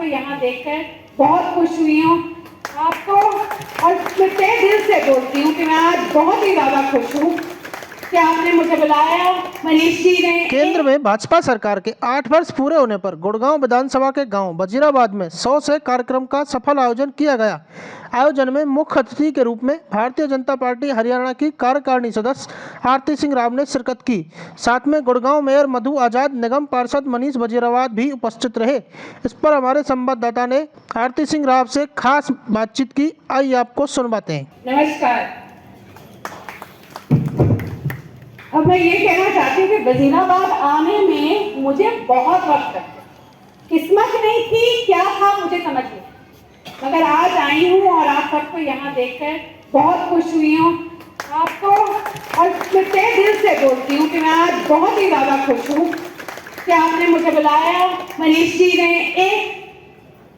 सबको यहाँ देखकर बहुत खुश हुई हूँ आपको, और मैं तहे दिल से बोलती हूँ कि मैं आज बहुत ही ज़्यादा खुश हूँ कि आपने मुझे बुलाया। मनीष जी ने केंद्र में भाजपा सरकार के 8 वर्ष पूरे होने पर गुड़गांव विधानसभा के गांव वजीराबाद में 100 से कार्यक्रम का सफल आयोजन किया गया। आयोजन में मुख्य अतिथि के रूप में भारतीय जनता पार्टी हरियाणा की कार्यकारिणी सदस्य आरती सिंह राव ने शिरकत की। साथ में गुड़गांव मेयर मधु आजाद, निगम पार्षद मनीष वजीराबाद भी उपस्थित रहे। इस पर हमारे संवाददाता ने आरती सिंह राव से खास बातचीत की। आइए आपको सुनवाते हैं। नमस्कार। अब मैं ये कहना चाहती हूँ कि वजीराबाद आने में मुझे बहुत वक्त लगा, किस्मत नहीं थी, क्या था मुझे समझ नहीं, मगर आज आई हूँ और आप सबको यहाँ देखकर बहुत खुश हुई हूँ आपको, और मैं तहे दिल से बोलती हूँ कि मैं आज बहुत ही ज़्यादा खुश हूँ कि आपने मुझे बुलाया। मनीष जी ने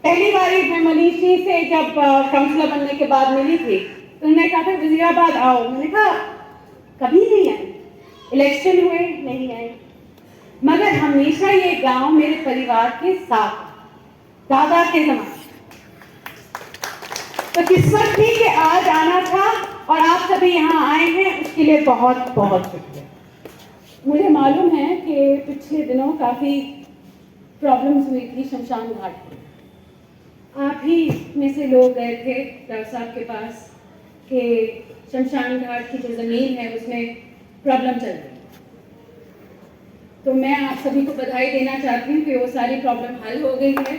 पहली बार मैं मनीष जी से जब काउंसलर बनने के बाद मिली थी तो उन्होंने कहा था वजीराबाद आओ, मैंने कहा कभी नहीं आई, इलेक्शन हुए नहीं आए, मगर हमेशा ये गांव मेरे परिवार के साथ, दादा के जमाने, तो किस्मत थी कि आज आना था और आप सभी यहाँ आए हैं, उसके लिए बहुत बहुत शुक्रिया। मुझे मालूम है कि पिछले दिनों काफ़ी प्रॉब्लम्स हुई थी शमशान घाट पर। आप ही में से लोग गए थे डॉक्टर साहब के पास कि शमशान घाट की जो ज़मीन है उसमें प्रॉब्लम चल रही है, तो मैं आप सभी को बधाई देना चाहती हूँ कि वो सारी प्रॉब्लम हल हो गई है।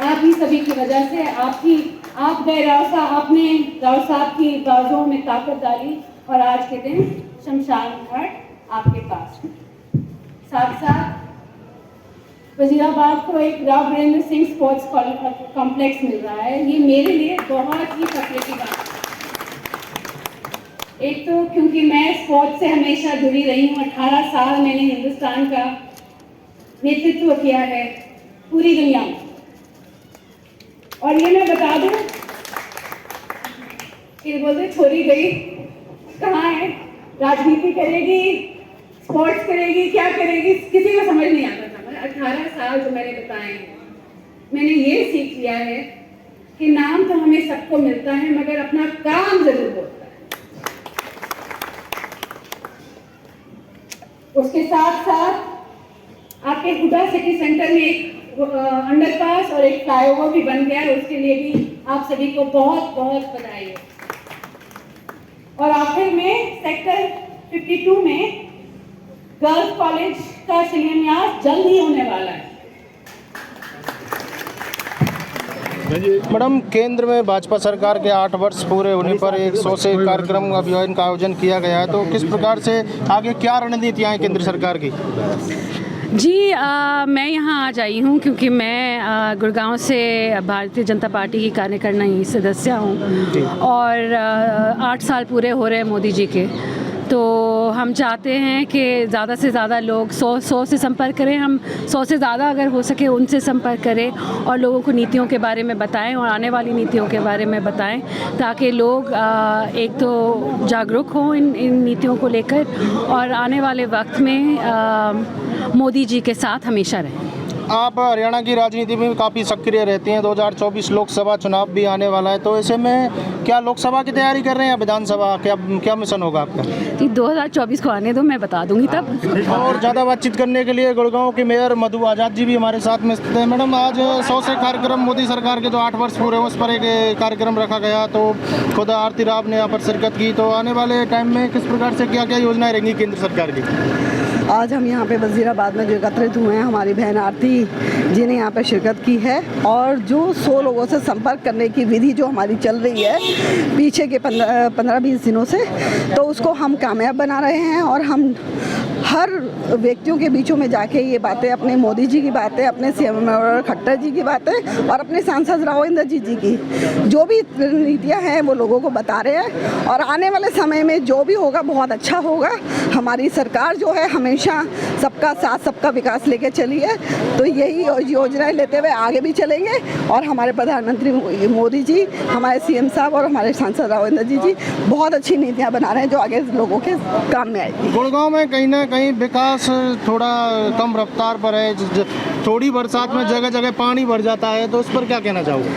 आप ही सभी की वजह से आप गए राव साहब, आपने राव साहब की बाजुओं में ताकत डाली और आज के दिन शमशान घाट आपके पास है। साथ साथ वजीराबाद को एक राव वीरेंद्र सिंह स्पोर्ट्स कॉम्प्लेक्स मिल रहा है, ये मेरे लिए बहुत ही फख्र की बात है। एक तो क्योंकि मैं स्पोर्ट्स से हमेशा जुड़ी रही हूँ, 18 साल मैंने हिंदुस्तान का नेतृत्व किया है पूरी दुनिया में, और ये मैं बता दूं कि बोलते छोरी गई कहाँ है, राजनीति करेगी, स्पोर्ट्स करेगी, क्या करेगी, किसी को समझ नहीं आता था। 18 साल जो मैंने बताए हैं, मैंने ये सीख लिया है कि नाम तो हमें सबको मिलता है मगर अपना काम जरूर होता है। उसके साथ साथ आपके हुडा सिटी सेंटर में एक अंडरपास और एक फ्लाईओवर भी बन गया है, उसके लिए भी आप सभी को बहुत बहुत बधाई है। और आखिर में सेक्टर 52 में गर्ल्स कॉलेज का शिलान्यास जल्द ही होने वाला है। मैडम, केंद्र में भाजपा सरकार के 8 वर्ष पूरे होने पर 100 से कार्यक्रम अभियान का आयोजन किया गया है, तो किस प्रकार से आगे क्या रणनीतियाँ हैं केंद्र सरकार की? जी, मैं यहाँ आज आई हूँ क्योंकि मैं गुड़गांव से भारतीय जनता पार्टी की कार्यकारिणी सदस्य हूँ और 8 साल पूरे हो रहे हैं मोदी जी के, तो हम चाहते हैं कि ज़्यादा से ज़्यादा लोग 100 से संपर्क करें, हम 100 से ज़्यादा अगर हो सके उनसे संपर्क करें और लोगों को नीतियों के बारे में बताएं और आने वाली नीतियों के बारे में बताएं, ताकि लोग एक तो जागरूक हों इन नीतियों को लेकर और आने वाले वक्त में मोदी जी के साथ हमेशा रहें। आप हरियाणा की राजनीति में काफ़ी सक्रिय रहते हैं, 2024 लोकसभा चुनाव भी आने वाला है, तो ऐसे में क्या लोकसभा की तैयारी कर रहे हैं या विधानसभा, क्या मिशन होगा आपका? जी, 2024 को आने दो, मैं बता दूंगी तब। और ज़्यादा बातचीत करने के लिए गुड़गांव के मेयर मधु आजाद जी भी हमारे साथ में स्थित हैं। मैडम, आज 100 से कार्यक्रम मोदी सरकार के जो 8 वर्ष पूरे उस पर एक कार्यक्रम रखा गया, तो खुद आरती राव ने यहाँ पर शिरकत की, तो आने वाले टाइम में किस प्रकार से क्या क्या योजनाएँ रहेंगी केंद्र सरकार की? आज हम यहाँ पे वजीराबाद में जो एकत्रित हुए हैं, हमारी बहन आरती जी ने यहाँ पे शिरकत की है और जो 100 लोगों से संपर्क करने की विधि जो हमारी चल रही है पीछे के 15-20 दिनों से, तो उसको हम कामयाब बना रहे हैं और हम हर व्यक्तियों के बीचों में जाके ये बातें, अपने मोदी जी की बातें, अपने सीएम खट्टर जी की बातें और अपने सांसद राव इंद्रजीत जी की जो भी नीतियाँ हैं वो लोगों को बता रहे हैं, और आने वाले समय में जो भी होगा बहुत अच्छा होगा। हमारी सरकार जो है हमेशा सबका साथ सबका विकास लेके चली है, तो यही योजनाएं लेते हुए आगे भी चलेंगे और हमारे प्रधानमंत्री मोदी जी, हमारे सीएम साहब और हमारे सांसद राव इंद्रजीत जी बहुत अच्छी नीतियाँ बना रहे हैं जो आगे लोगों के काम में आएगी। गुड़गांव में कहीं ना कहीं विकास थोड़ा कम रफ्तार पर है, थोड़ी बरसात में जगह जगह पानी भर जाता है, तो उस पर क्या कहना चाहोगे?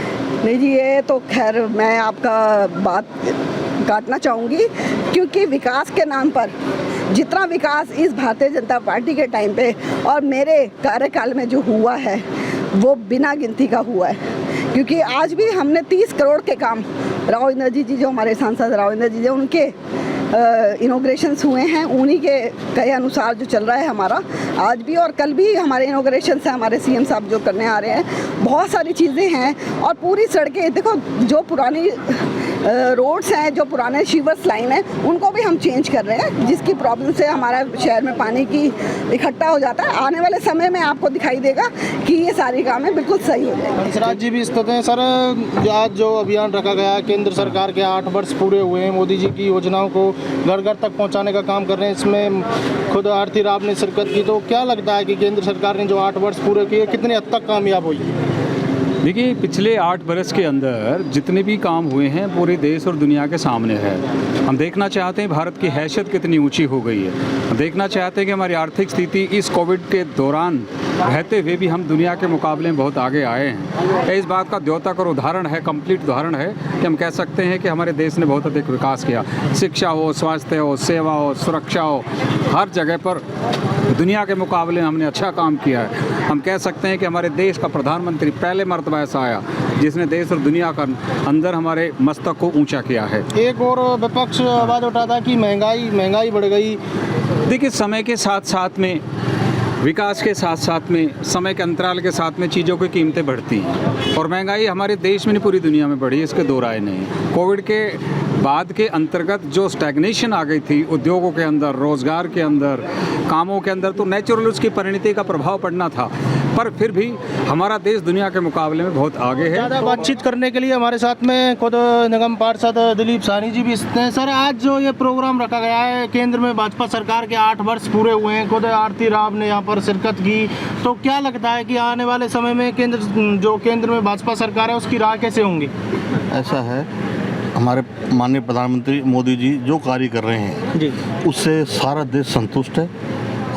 नहीं जी, ये तो खैर मैं आपका बात काटना चाहूँगी, क्योंकि विकास के नाम पर जितना विकास इस भारतीय जनता पार्टी के टाइम पे और मेरे कार्यकाल में जो हुआ है वो बिना गिनती का हुआ है। क्योंकि आज भी हमने 30 करोड़ के काम राव इंद्रजीत जी, जो हमारे सांसद राव इंद्रजीत जी, उनके इनॉग्रेशंस हुए हैं, उन्हीं के कहे अनुसार जो चल रहा है हमारा आज भी और कल भी हमारे इनॉग्रेशन से हमारे सीएम साहब जो करने आ रहे हैं। बहुत सारी चीज़ें हैं और पूरी सड़कें देखो, जो पुरानी रोड्स हैं, जो पुराने शिवर्स लाइन है, उनको भी हम चेंज कर रहे हैं, जिसकी प्रॉब्लम से हमारा शहर में पानी की इकट्ठा हो जाता है। आने वाले समय में आपको दिखाई देगा कि ये सारी कामें बिल्कुल सही हो जाएंगी। हंसराज जी भी स्थित हैं। सर, आज जो अभियान रखा गया है, केंद्र सरकार के 8 वर्ष पूरे हुए हैं, मोदी जी की योजनाओं को घर घर तक पहुंचाने का काम कर रहे हैं, इसमें खुद आरती राव ने शिरकत की, तो क्या लगता है कि केंद्र सरकार ने जो 8 वर्ष पूरे किए कितने हद तक कामयाब हुई? देखिए, पिछले 8 बरस के अंदर जितने भी काम हुए हैं पूरे देश और दुनिया के सामने है। हम देखना चाहते हैं भारत की हैसियत कितनी ऊंची हो गई है। हम देखना चाहते हैं कि हमारी आर्थिक स्थिति इस कोविड के दौरान रहते हुए भी हम दुनिया के मुकाबले में बहुत आगे आए हैं। इस बात का द्योतक और उदाहरण है, कंप्लीट उदाहरण है कि हम कह सकते हैं कि हमारे देश ने बहुत अधिक विकास किया। शिक्षा हो, स्वास्थ्य हो, सेवा हो, सुरक्षा हो, हर जगह पर दुनिया के मुकाबले में हमने अच्छा काम किया है। हम कह सकते हैं कि हमारे देश का प्रधानमंत्री पहले मर्तबा ऐसा आया जिसने देश और दुनिया का अंदर हमारे मस्तक को ऊंचा किया है। एक और विपक्ष आवाज़ उठाता कि महंगाई बढ़ गई। देखिए, समय के साथ साथ में, विकास के साथ साथ में, समय के अंतराल के साथ में चीज़ों की कीमतें बढ़ती हैं और महंगाई हमारे देश में नहीं पूरी दुनिया में बढ़ी, इसके दो राय नहीं है। कोविड के बाद के अंतर्गत जो स्टैग्नेशन आ गई थी उद्योगों के अंदर, रोज़गार के अंदर, कामों के अंदर, तो नेचुरल उसकी परिणति का प्रभाव पड़ना था, पर फिर भी हमारा देश दुनिया के मुकाबले में बहुत आगे है। ज़्यादा बातचीत करने के लिए हमारे साथ में खुद निगम पार्षद दिलीप साहनी जी भी स्थित हैं। सर, आज जो ये प्रोग्राम रखा गया है, केंद्र में भाजपा सरकार के 8 वर्ष पूरे हुए हैं, खुद आरती राव ने यहाँ पर शिरकत की, तो क्या लगता है कि आने वाले समय में केंद्र में भाजपा सरकार है उसकी राह कैसे होंगी? ऐसा है, हमारे माननीय प्रधानमंत्री मोदी जी जो कार्य कर रहे हैं जी, उससे सारा देश संतुष्ट है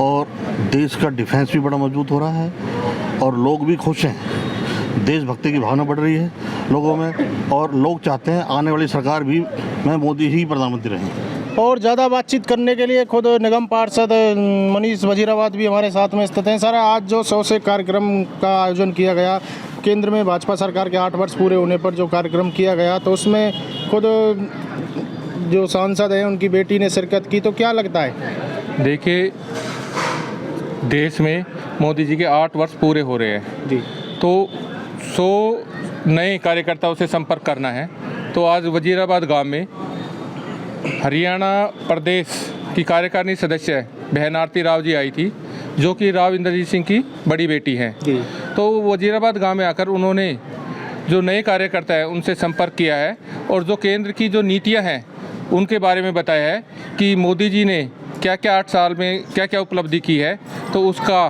और देश का डिफेंस भी बड़ा मजबूत हो रहा है और लोग भी खुश हैं। देशभक्ति की भावना बढ़ रही है लोगों में और लोग चाहते हैं आने वाली सरकार भी में मोदी ही प्रधानमंत्री रहें। और ज़्यादा बातचीत करने के लिए खुद निगम पार्षद मनीष वजीराबाद भी हमारे साथ में स्थित हैं। सर, आज जो 100 से कार्यक्रम का आयोजन किया गया, केंद्र में भाजपा सरकार के 8 वर्ष पूरे होने पर जो कार्यक्रम किया गया, तो उसमें खुद जो सांसद हैं उनकी बेटी ने शिरकत की, तो क्या लगता है? देखिए, देश में मोदी जी के 8 वर्ष पूरे हो रहे हैं जी, तो 100 नए कार्यकर्ताओं से संपर्क करना है। तो आज वजीराबाद गांव में हरियाणा प्रदेश की कार्यकारिणी सदस्य बहन आरती राव जी आई थी, जो कि राव इंद्रजीत सिंह की बड़ी बेटी हैं। तो वजीराबाद गांव में आकर उन्होंने जो नए कार्यकर्ता हैं उनसे संपर्क किया है और जो केंद्र की जो नीतियां हैं उनके बारे में बताया है कि मोदी जी ने क्या क्या 8 साल में क्या क्या उपलब्धि की है, तो उसका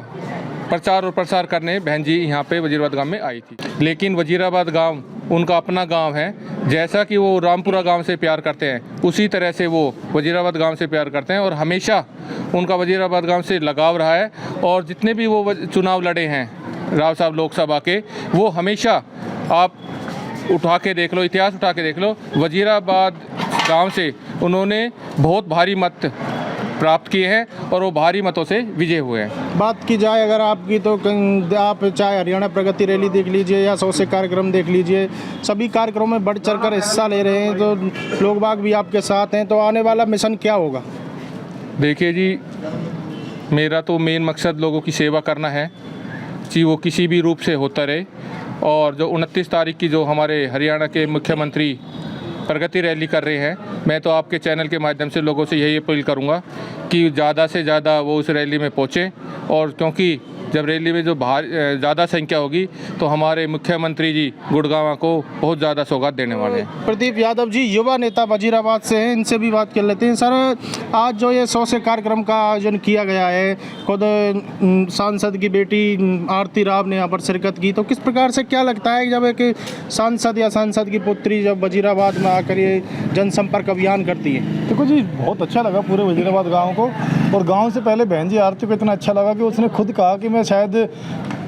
प्रचार और प्रसार करने बहन जी यहाँ पे वजीराबाद गांव में आई थी। लेकिन वजीराबाद गांव उनका अपना गांव है, जैसा कि वो रामपुरा गांव से प्यार करते हैं उसी तरह से वो वजीराबाद गांव से प्यार करते हैं और हमेशा उनका वजीराबाद गांव से लगाव रहा है। और जितने भी वो चुनाव लड़े हैं राव साहब लोकसभा के, वो हमेशा आप उठा के देख लो, इतिहास उठा के देख लो, वजीराबाद गांव से उन्होंने बहुत भारी मत प्राप्त किए हैं और वो भारी मतों से विजय हुए हैं। बात की जाए अगर आपकी, तो आप चाहे हरियाणा प्रगति रैली देख लीजिए या 100 से कार्यक्रम देख लीजिए, सभी कार्यक्रमों में बढ़ चढ़कर हिस्सा ले रहे हैं, तो लोग बाग भी आपके साथ हैं, तो आने वाला मिशन क्या होगा? देखिए जी, मेरा तो मेन मकसद लोगों की सेवा करना है, चाहे वो किसी भी रूप से होता रहे। और जो 29 तारीख की जो हमारे हरियाणा के मुख्यमंत्री प्रगति रैली कर रहे हैं, मैं तो आपके चैनल के माध्यम से लोगों से यही अपील करूंगा कि ज़्यादा से ज़्यादा वो उस रैली में पहुँचें। और क्योंकि जब रैली में जो ज़्यादा संख्या होगी तो हमारे मुख्यमंत्री जी गुड़गांव को बहुत ज़्यादा सौगात देने वाले हैं। प्रदीप यादव जी युवा नेता वजीराबाद से हैं, इनसे भी बात कर लेते हैं। सर, आज जो ये 100 से कार्यक्रम का आयोजन किया गया है, खुद सांसद की बेटी आरती राव ने यहाँ पर शिरकत की, तो किस प्रकार से क्या लगता है जब एक सांसद या सांसद की पुत्री जब वजीराबाद में आकर ये जनसंपर्क अभियान करती है? देखो जी, बहुत अच्छा लगा पूरे वजीराबाद गांव को, और गांव से पहले बहन जी आरती को इतना अच्छा लगा कि उसने खुद कहा कि मैं शायद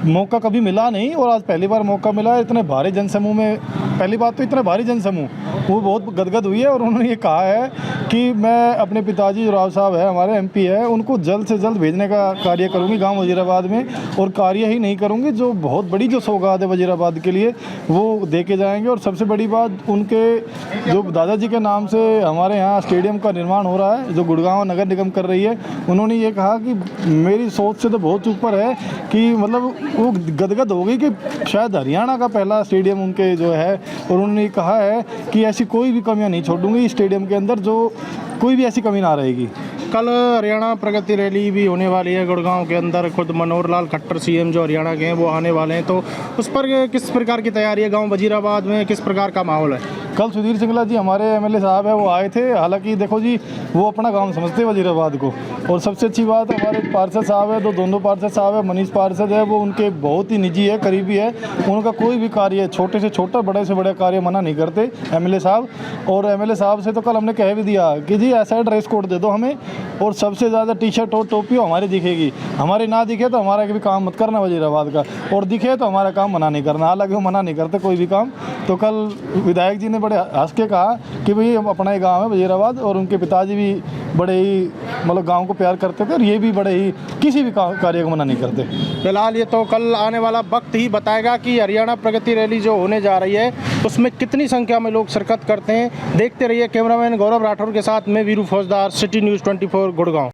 मौका कभी मिला नहीं और आज पहली बार मौका मिला। इतने भारी जनसमूह में, पहली बात तो इतना भारी जनसमूह, वो बहुत गदगद हुई है। और उन्होंने ये कहा है कि मैं अपने पिताजी जो राव साहब है, हमारे एमपी है, उनको जल्द से जल्द भेजने का कार्य करूँगी गांव वजीराबाद में, और कार्य ही नहीं करूँगी, जो बहुत बड़ी जो सौगात है वजीराबाद के लिए वो दे के जाएंगे। और सबसे बड़ी बात, उनके जो दादाजी के नाम से हमारे यहाँ स्टेडियम का निर्माण हो रहा है, जो गुड़गांव नगर निगम कर रही है, उन्होंने ये कहा कि मेरी सोच से तो बहुत ऊपर है कि मतलब वो गदगद हो गई कि शायद हरियाणा का पहला स्टेडियम उनके जो है। और उन्होंने कहा है कि ऐसी कोई भी कमियां नहीं छोड़ूंगी स्टेडियम के अंदर, जो कोई भी ऐसी कमी ना रहेगी। कल हरियाणा प्रगति रैली भी होने वाली है गुड़गांव के अंदर, खुद मनोहर लाल खट्टर सीएम जो हरियाणा के हैं वो आने वाले हैं, तो उस पर किस प्रकार की तैयारी है गांव वजीराबाद में, किस प्रकार का माहौल है? कल सुधीर सिंगला जी हमारे एमएलए साहब है, वो आए थे। हालांकि देखो जी, वो अपना गांव समझते हैं वजीराबाद को, और सबसे अच्छी बात हमारे पार्षद साहब है, दोनों पार्षद साहब है, मनीष पार्षद है, वो उनके बहुत ही निजी है, करीबी है। उनका कोई भी कार्य, छोटे से छोटा, बड़े से बड़े कार्य मना नहीं करते एमएलए साहब। और एमएलए साहब से तो कल हमने कह भी दिया कि जी ऐसा ड्रेस कोड दे दो हमें, और सबसे ज़्यादा टी शर्ट और टोपी हमारी दिखेगी, हमारी ना दिखे तो हमारा भी काम मत करना वजीराबाद का, और दिखे तो हमारा काम मना नहीं करना। हालांकि वो मना नहीं करते कोई भी काम। तो कल विधायक जी ने बड़े हंस के कहा कि भाई अपना ही गांव है वजीराबाद, और उनके पिताजी भी बड़े ही मतलब गांव को प्यार करते थे, और ये भी बड़े ही किसी भी कार्य को मना नहीं करते। फिलहाल ये तो कल आने वाला वक्त ही बताएगा कि हरियाणा प्रगति रैली जो होने जा रही है उसमें कितनी संख्या में लोग शिरकत करते हैं। देखते रहिए। कैमरामैन गौरव राठौर के साथ मैं वीरू फौजदार, सिटी न्यूज़ 24 गुड़गांव।